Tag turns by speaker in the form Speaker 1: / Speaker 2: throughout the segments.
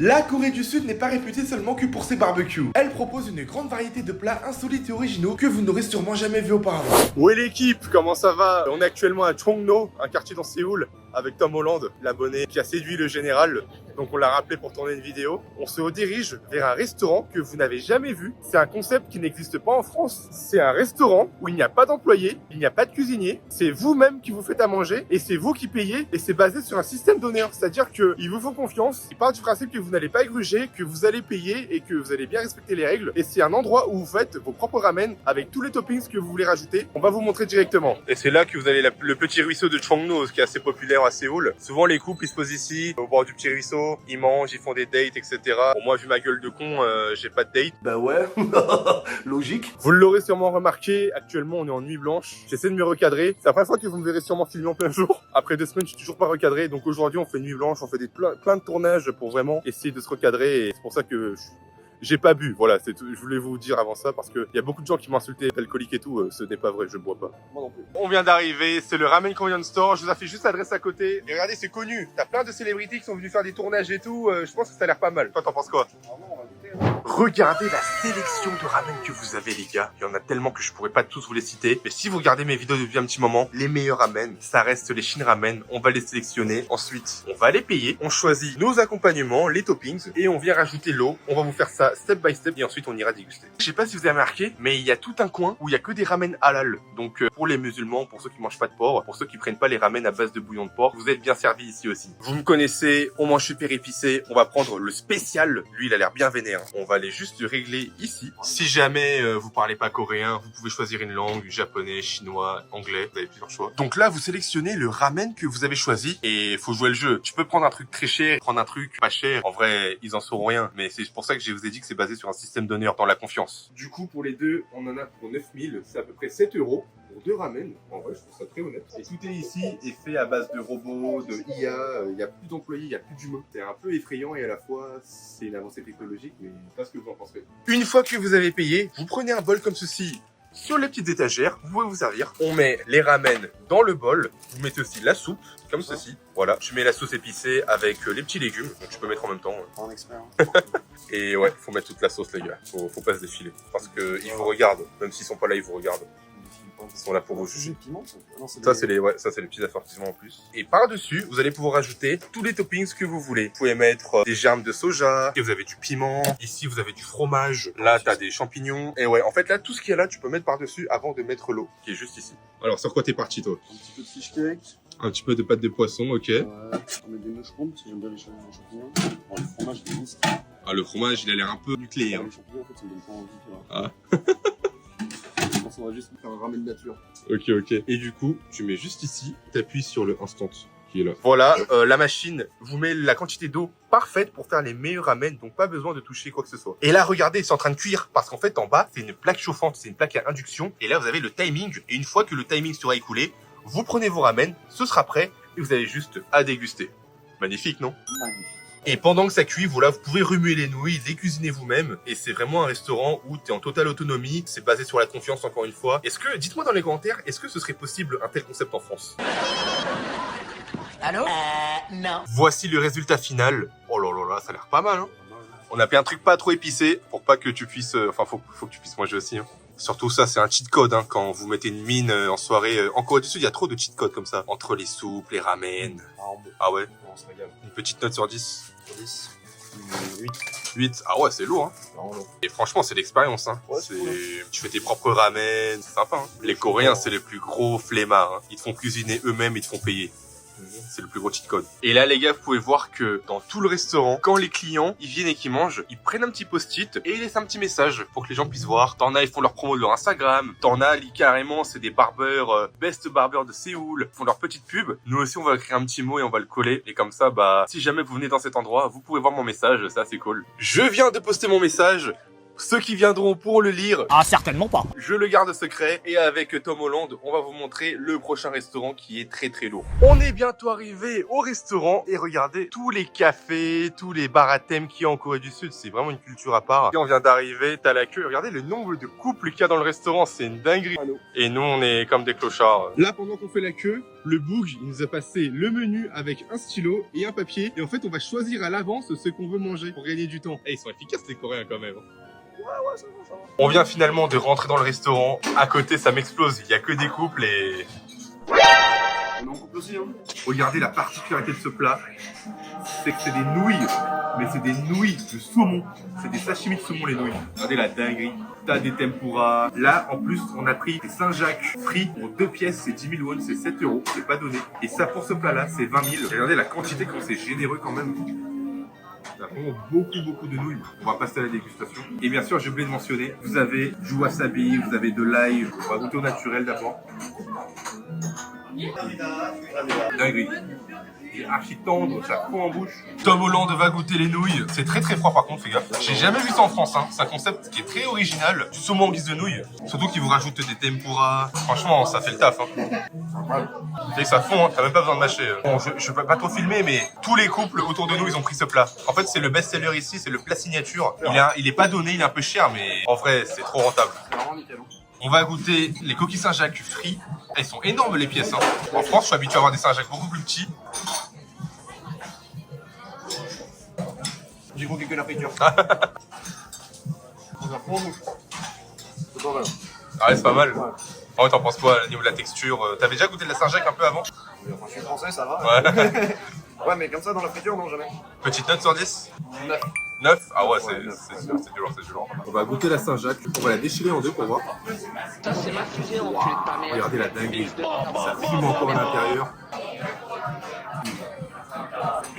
Speaker 1: La Corée du Sud n'est pas réputée seulement que pour ses barbecues. Elle propose une grande variété de plats insolites et originaux que vous n'aurez sûrement jamais vus auparavant.
Speaker 2: Ouais l'équipe, comment ça va? On est actuellement à Chongno, un quartier dans Séoul, avec Tom Holland, l'abonné qui a séduit le général. Donc on l'a rappelé pour tourner une vidéo. On se redirige vers un restaurant que vous n'avez jamais vu. C'est un concept qui n'existe pas en France. C'est un restaurant où il n'y a pas d'employés, il n'y a pas de cuisinier. C'est vous-même qui vous faites à manger et c'est vous qui payez. Et c'est basé sur un système d'honneur. C'est-à-dire qu'ils vous font confiance. Ils partent du principe que vous n'allez pas gruger, que vous allez payer et que vous allez bien respecter les règles. Et c'est un endroit où vous faites vos propres ramen avec tous les toppings que vous voulez rajouter. On va vous montrer directement. Et c'est là que vous avez le petit ruisseau de Chongno, qui est assez populaire à Séoul. Souvent les couples ils se posent ici, au bord du petit ruisseau. Ils mangent, ils font des dates, etc. Bon, moi, vu ma gueule de con, j'ai pas de date.
Speaker 1: Bah ouais, logique.
Speaker 2: Vous l'aurez sûrement remarqué, actuellement, on est en nuit blanche. J'essaie de me recadrer. C'est la première fois que vous me verrez sûrement filmer en plein jour. Après 2 semaines, je suis toujours pas recadré. Donc aujourd'hui, on fait nuit blanche, on fait plein de tournages pour vraiment essayer de se recadrer. Et c'est pour ça que j'ai pas bu, voilà, je voulais vous dire avant ça parce qu'il y a beaucoup de gens qui m'ont insulté alcoolique et tout, ce n'est pas vrai, je bois pas. Moi non plus. On vient d'arriver, c'est le Ramen Korean Store, je vous affiche juste l'adresse à côté. Et regardez, c'est connu, t'as plein de célébrités qui sont venus faire des tournages et tout, je pense que ça a l'air pas mal. Toi, t'en penses quoi? Regardez la sélection de ramen que vous avez les gars. Il y en a tellement que je pourrais pas tous vous les citer. Mais si vous regardez mes vidéos depuis un petit moment, les meilleurs ramen, ça reste les Shin Ramen. On va les sélectionner. Ensuite, on va les payer. On choisit nos accompagnements, les toppings. Et on vient rajouter l'eau. On va vous faire ça step by step. Et ensuite, on ira déguster. Je sais pas si vous avez remarqué, mais il y a tout un coin où il y a que des ramen halal. Donc pour les musulmans, pour ceux qui mangent pas de porc, pour ceux qui prennent pas les ramen à base de bouillon de porc, vous êtes bien servis ici aussi. Vous me connaissez, on mange super épicé. On va prendre le spécial. Lui, il a l'air bien vénère. On va aller juste régler ici. Si jamais vous parlez pas coréen, vous pouvez choisir une langue, japonais, chinois, anglais, vous avez plusieurs choix. Donc là, vous sélectionnez le ramen que vous avez choisi et faut jouer le jeu. Tu peux prendre un truc très cher, prendre un truc pas cher. En vrai, ils en sauront rien, mais c'est pour ça que je vous ai dit que c'est basé sur un système d'honneur dans la confiance. Du coup, pour les deux, on en a pour 9000, c'est à peu près 7 €. Pour 2 ramen, en vrai, je trouve ça très honnête. Et tout est ici est fait à base de robots, de IA, il n'y a plus d'employés, il n'y a plus d'humains. C'est un peu effrayant et à la fois, c'est une avancée technologique, mais je sais pas ce que vous en pensez. Une fois que vous avez payé, vous prenez un bol comme ceci sur les petites étagères, vous pouvez vous servir. On met les ramen dans le bol, vous mettez aussi la soupe, comme ceci. Voilà, tu mets la sauce épicée avec les petits légumes, donc tu peux mettre en même temps.
Speaker 3: En expert.
Speaker 2: Et ouais, faut mettre toute la sauce les gars, faut pas se défiler. Parce que ils vous regardent, même s'ils sont pas là, ils vous regardent. Ils sont là pour vous juger. Ça, c'est les petits assortiments en plus. Et par-dessus, vous allez pouvoir ajouter tous les toppings que vous voulez. Vous pouvez mettre des germes de soja, et vous avez du piment. Ici, vous avez du fromage. Là, t'as des champignons. Et ouais, en fait, là, tout ce qu'il y a là, tu peux mettre par-dessus avant de mettre l'eau, qui est juste ici. Alors, sur quoi t'es parti, toi?
Speaker 3: Un petit peu de fish cake.
Speaker 2: Un petit peu de pâte de poisson, ok.
Speaker 3: Ouais, on met des mushrooms, parce que j'aime bien les champignons. Bon, le fromage, je dis.
Speaker 2: Ah, le fromage, il a l'air un peu nucléaire.
Speaker 3: Les champignons, en fait, ça me donne pas envie, tu vois.
Speaker 2: Ah.
Speaker 3: Je pense qu'on va juste faire un ramen nature.
Speaker 2: Ok. Et du coup, tu mets juste ici, t'appuies sur le instant qui est là. Voilà, la machine vous met la quantité d'eau parfaite pour faire les meilleurs ramen, donc pas besoin de toucher quoi que ce soit. Et là, regardez, c'est en train de cuire, parce qu'en fait, en bas, c'est une plaque chauffante, c'est une plaque à induction. Et là, vous avez le timing, et une fois que le timing sera écoulé, vous prenez vos ramen, ce sera prêt, et vous avez juste à déguster. Magnifique, non?
Speaker 3: Magnifique.
Speaker 2: Et pendant que ça cuit, voilà, vous pouvez remuer les nouilles, les cuisiner vous-même. Et c'est vraiment un restaurant où tu es en totale autonomie. C'est basé sur la confiance, encore une fois. Dites-moi dans les commentaires, est-ce que ce serait possible un tel concept en France?
Speaker 4: Allô? Non.
Speaker 2: Voici le résultat final. Oh là là là, ça a l'air pas mal, hein. On a fait un truc pas trop épicé pour pas que tu puisses... Enfin, faut que tu puisses manger aussi, hein. Surtout ça, c'est un cheat code, hein, quand vous mettez une mine en soirée. En Corée du Sud, il y a trop de cheat codes comme ça. Entre les soupes, les ramen. Ah ouais?
Speaker 3: On se régale.
Speaker 2: Une petite note sur 10.
Speaker 3: Sur 10.
Speaker 2: 8. Ah ouais, c'est lourd, hein.
Speaker 3: Non, non.
Speaker 2: Et franchement, c'est l'expérience, hein.
Speaker 3: Ouais, c'est cool,
Speaker 2: Tu fais tes propres ramen, c'est sympa, hein. Les Coréens, c'est les plus gros flemmards, hein. Ils te font cuisiner eux-mêmes, ils te font payer. C'est le plus gros cheat code. Et là, les gars, vous pouvez voir que dans tout le restaurant, quand les clients, ils viennent et qu'ils mangent, ils prennent un petit post-it et ils laissent un petit message pour que les gens puissent voir. T'en as, ils font leur promo de leur Instagram. T'en as, carrément, c'est des barbeurs, best barbers de Séoul. Ils font leur petite pub. Nous aussi, on va écrire un petit mot et on va le coller. Et comme ça, bah, si jamais vous venez dans cet endroit, vous pouvez voir mon message. Ça, c'est cool. Je viens de poster mon message. Ceux qui viendront pourront le lire.
Speaker 4: Ah, certainement pas.
Speaker 2: Je le garde secret. Et avec Tom Holland, on va vous montrer le prochain restaurant qui est très très lourd. On est bientôt arrivé au restaurant. Et regardez tous les cafés, tous les bars à thème qu'il y a en Corée du Sud. C'est vraiment une culture à part. Et on vient d'arriver, t'as la queue. Regardez le nombre de couples qu'il y a dans le restaurant. C'est une dinguerie. Et nous, on est comme des clochards. Là, pendant qu'on fait la queue, le boug, il nous a passé le menu avec un stylo et un papier. Et en fait, on va choisir à l'avance ce qu'on veut manger pour gagner du temps. Et ils sont efficaces, les Coréens, quand même. Ouais, ça va. On vient finalement de rentrer dans le restaurant. À côté, ça m'explose. Il y a que des couples et...
Speaker 3: On en coupe aussi, hein.
Speaker 2: Regardez la particularité de ce plat. C'est que c'est des nouilles. Mais c'est des nouilles de saumon. C'est des sashimi de saumon, les nouilles. Regardez la dinguerie. T'as des tempura. Là, en plus, on a pris des Saint-Jacques frits pour 2 pièces. C'est 10 000 won, c'est 7 €. C'est pas donné. Et ça, pour ce plat-là, c'est 20 000. Regardez la quantité, comme c'est généreux quand même. Il y a vraiment beaucoup de nouilles. On va passer à la dégustation. Et bien sûr, j'ai oublié de mentionner, vous avez du wasabi, vous avez de l'ail. On va goûter au naturel d'abord. Dinguerie. C'est archi tendre, ça fond en bouche. Tom Holland va goûter les nouilles. C'est très froid par contre, fais gaffe. J'ai jamais vu ça en France, hein. C'est un concept qui est très original. Du saumon en guise de nouilles. Surtout qu'ils vous rajoutent des tempura. Franchement, ça fait le taf, hein. Et ça fond, hein. T'as même pas besoin de mâcher. Bon, je peux pas trop filmer, mais tous les couples autour de nous, ils ont pris ce plat. En fait, c'est le best-seller ici, c'est le plat signature. Il est pas donné, il est un peu cher, mais en vrai, c'est trop rentable.
Speaker 3: C'est vraiment nickel.
Speaker 2: On va goûter les coquilles Saint-Jacques frits. Elles sont énormes les pièces, hein. En France, je suis habitué à avoir des Saint-Jacques beaucoup plus petits.
Speaker 3: J'ai croqué que la friture. On a fond en bouche. C'est pas mal.
Speaker 2: Ah ouais, c'est pas mal. Oh, t'en penses quoi au niveau de la texture? T'avais déjà goûté de la Saint-Jacques un peu avant?
Speaker 3: Enfin, je suis français, ça va.
Speaker 2: Ouais.
Speaker 3: Ouais, mais comme ça, dans la friture, non, jamais.
Speaker 2: Petite note sur 10?
Speaker 3: 9.
Speaker 2: 9? Ah ouais,
Speaker 3: Ouais,
Speaker 2: c'est dur. On va goûter la Saint-Jacques, on va la déchirer en deux pour voir.
Speaker 5: Ça, c'est ma fusée, enculé de ta mère.
Speaker 2: Regardez la dinguerie. Ça fume encore à l'intérieur.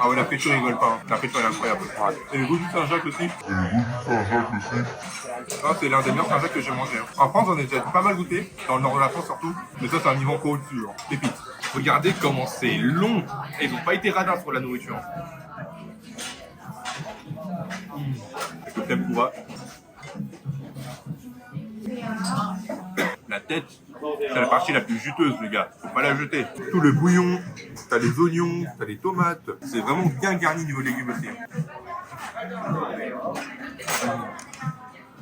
Speaker 2: Ah ouais, la friture rigole pas. Hein. La friture est incroyable. Et le goût du Saint-Jacques aussi. Ah, c'est l'un des meilleurs Saint-Jacques que j'ai mangé. Hein. En France, on a déjà pas mal goûté. Dans le nord de la France surtout. Mais ça, c'est un niveau encore au-dessus. Hein. Pépite. Regardez comment c'est long. Et ils n'ont pas été radins sur la nourriture. Avec le tempura. La tête, c'est la partie la plus juteuse, les gars. Faut pas la jeter. Tout le bouillon, t'as les oignons, t'as les tomates. C'est vraiment bien garni niveau légumes aussi.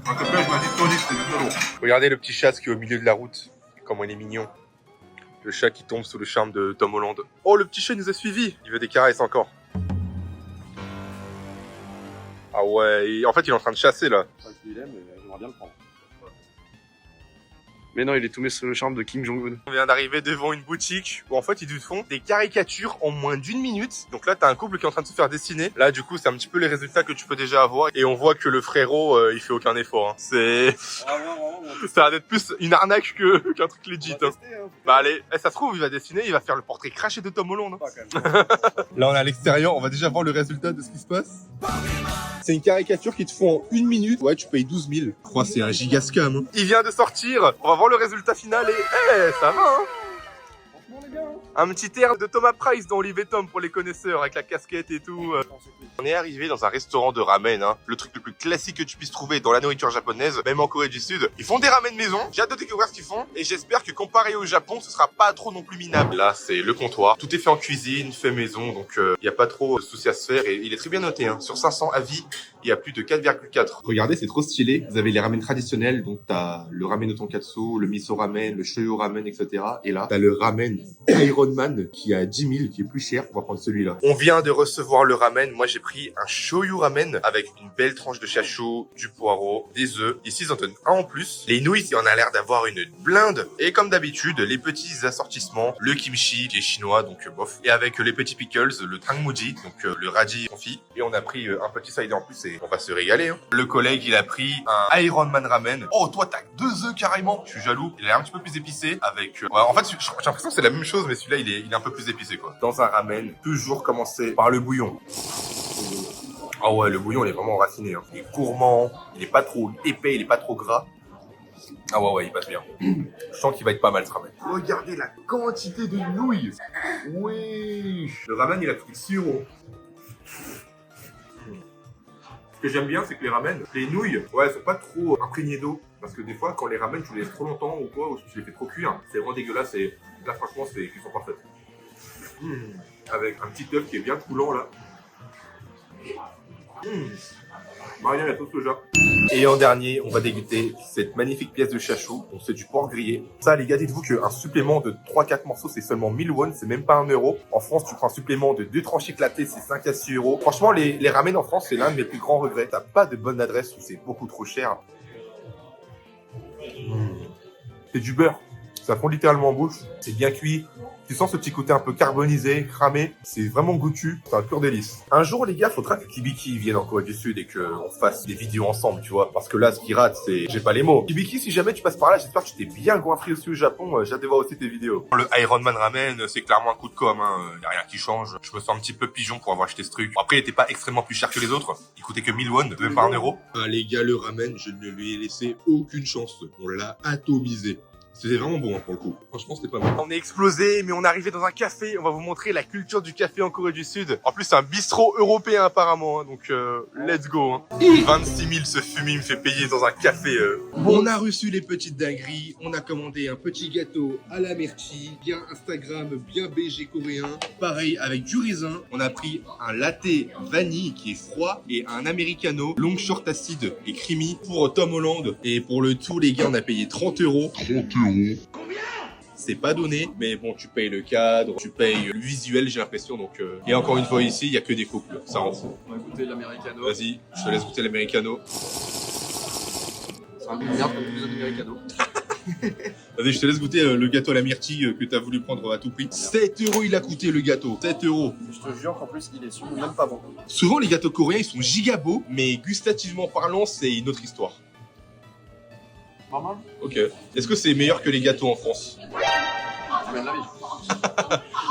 Speaker 2: En tout cas, je m'en dis tourner, c'est du lourd. Regardez le petit chat qui est au milieu de la route. Comment il est mignon. Le chat qui tombe sous le charme de Tom Holland. Oh, le petit chat nous a suivis. Il veut des caresses encore. Ah ouais, en fait, il est en train de chasser là.
Speaker 3: Je sais pas qui il est, mais j'aimerais bien le prendre. Mais non, il est tombé sous le charme de Kim Jong-un.
Speaker 2: On vient d'arriver devant une boutique où en fait ils nous font des caricatures en moins d'1 minute. Donc là t'as un couple qui est en train de se faire dessiner. Là du coup c'est un petit peu les résultats que tu peux déjà avoir. Et on voit que le frérot il fait aucun effort. Hein. C'est... Ça va être plus une arnaque qu'un truc legit. Hein. Bah allez, ça se trouve il va dessiner, il va faire le portrait craché de Tom Holland. Hein. Là on est à l'extérieur, on va déjà voir le résultat de ce qui se passe. C'est une caricature qui te font en 1 minute. Ouais, tu payes 12 000. Je crois que c'est un giga scam. Hein. Il vient de sortir. On va voir le résultat final et... ça va, hein. Un petit air de Thomas Price dans Olive et Tom pour les connaisseurs, avec la casquette et tout. On est arrivé dans un restaurant de ramen, hein. Le truc le plus classique que tu puisses trouver dans la nourriture japonaise, même en Corée du Sud. Ils font des ramen maison, j'ai hâte de découvrir ce qu'ils font, et j'espère que comparé au Japon, ce sera pas trop non plus minable. Là, c'est le comptoir, tout est fait en cuisine, fait maison, donc il n'y a pas trop de soucis à se faire, et il est très bien noté, hein. Sur 500 avis, il y a plus de 4,4. Regardez, c'est trop stylé. Vous avez les ramen traditionnels, donc t'as le ramen de tonkatsu, le miso ramen, le shoyu ramen, etc. Et là, t'as le ramen Iron Man qui a 10 000, qui est plus cher. On va prendre celui-là. On vient de recevoir le ramen. Moi, j'ai pris un shoyu ramen avec une belle tranche de chachou, du poireau, des œufs. Ici, ils en donnent un en plus. Les nouilles, on a l'air d'avoir une blinde. Et comme d'habitude, les petits assortissements, le kimchi qui est chinois, donc bof. Et avec les petits pickles, le tangmuji, donc le radis confit. Et on a pris un petit side en plus et on va se régaler. Hein. Le collègue, il a pris un Iron Man ramen. Oh, toi, t'as 2 œufs carrément. Je suis jaloux. Il est un petit peu plus épicé avec... Ouais, en fait, j'ai l'impression que c'est la même chose, mais celui-là, il est un peu plus épicé, quoi. Dans un ramen, toujours commencer par le bouillon. Ah ouais, le bouillon, il est vraiment enraciné. Hein. Il est gourmand, il est pas trop épais, il est pas trop gras. Ah ouais, il passe bien. Je sens qu'il va être pas mal, ce ramen. Regardez la quantité de nouilles. Oui. Le ramen, il a coûté 6 €. Ce que j'aime bien, c'est que les ramen, les nouilles, ouais, elles sont pas trop imprégnées d'eau. Parce que des fois, quand les ramen, tu les laisses trop longtemps ou quoi, ou tu les fais trop cuire, c'est vraiment dégueulasse. Et là, franchement, ils sont parfaites. Avec un petit œuf qui est bien coulant là. Marianne, la sauce soja. Et en dernier, on va déguster cette magnifique pièce de chachou. Donc c'est du porc grillé. Ça, les gars, dites-vous qu'un supplément de 3-4 morceaux, c'est seulement 1000 won, c'est même pas 1 euro. En France, tu prends un supplément de 2 tranches éclatées, c'est 5 à 6 euros. Franchement, les ramen en France, c'est l'un de mes plus grands regrets. T'as pas de bonne adresse ou c'est beaucoup trop cher. C'est du beurre. Ça fond littéralement en bouche. C'est bien cuit. Tu sens ce petit côté un peu carbonisé, cramé. C'est vraiment goûtu. C'est un pur délice. Un jour, les gars, faudra que Kibiki vienne en Corée du Sud et qu'on fasse des vidéos ensemble, tu vois. Parce que là, ce qui rate, c'est... J'ai pas les mots. Kibiki, si jamais tu passes par là, j'espère que tu t'es bien goinfré aussi au Japon. J'ai hâte de voir aussi tes vidéos. Le Ironman Ramen, c'est clairement un coup de com'. Y a rien qui change. Je me sens un petit peu pigeon pour avoir acheté ce truc. Après, il était pas extrêmement plus cher que les autres. Il coûtait que 1000 won, même pas 1 euro. Ah, les gars, le ramen, je ne lui ai laissé aucune chance. On l'a atomisé. C'était vraiment bon pour le coup. Franchement, c'était pas mal. On est explosé, mais on est arrivé dans un café. On va vous montrer la culture du café en Corée du Sud. En plus, c'est un bistrot européen apparemment. Donc, let's go. 26 000, ce fumier me fait payer dans un café. On a reçu les petites dingueries. On a commandé un petit gâteau à la myrtille. Bien Instagram, bien BG coréen. Pareil, avec du raisin. On a pris un latte vanille qui est froid et un americano long short acide et creamy pour Tom Holland. Et pour le tout, les gars, on a payé 30 euros. C'est pas donné, mais bon, tu payes le cadre, tu payes le visuel, j'ai l'impression. Donc, et encore une fois ici, il y a que des couples, ça rentre.
Speaker 3: On va goûter l'americano.
Speaker 2: Vas-y, je te laisse goûter l'americano.
Speaker 3: C'est un peu merde comme tous les autres americanos.
Speaker 2: Vas-y, je te laisse goûter le gâteau à la myrtille que t'as voulu prendre à tout prix. 7 euros il a coûté le gâteau, 7 euros.
Speaker 3: Je te jure qu'en plus, il est sûrement même pas bon.
Speaker 2: Souvent les gâteaux coréens ils sont giga beaux, mais gustativement parlant c'est une autre histoire.
Speaker 3: Normal.
Speaker 2: Ok. Est-ce que c'est meilleur que les gâteaux en France?
Speaker 3: Tu mènes la vie.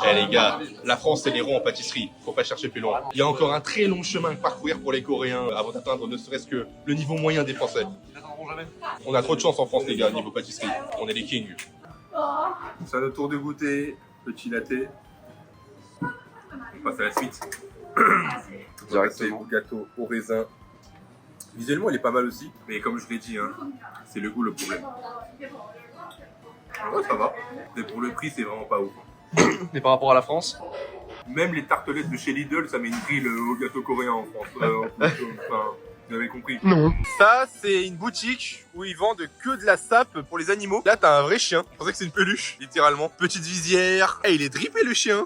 Speaker 2: Eh les gars, la France c'est les rois en pâtisserie, faut pas chercher plus loin. Il y a encore un très long chemin à parcourir pour les Coréens avant d'atteindre ne serait-ce que le niveau moyen des Français.
Speaker 3: Ils n'atteindront jamais.
Speaker 2: On a trop de chance en France les gars, niveau pâtisserie. On est les kings. C'est à notre tour de goûter, petit latte. On passe à la suite.
Speaker 3: Directement.
Speaker 2: Au gâteau au raisin. Visuellement il est pas mal aussi, mais comme je l'ai dit, c'est le goût le problème. Ouais, ça va. Mais pour le prix c'est vraiment pas ouf.
Speaker 3: Mais par rapport à la France,
Speaker 2: Même les tartelettes de chez Lidl, ça met une grille au gâteau coréen en France. Enfin, vous avez compris.
Speaker 3: non.
Speaker 2: Ça, c'est une boutique où ils vendent que de la sape pour les animaux. Là, t'as un vrai chien. Je pensais que c'est une peluche, littéralement. Petite visière. Eh, il est drippé le chien.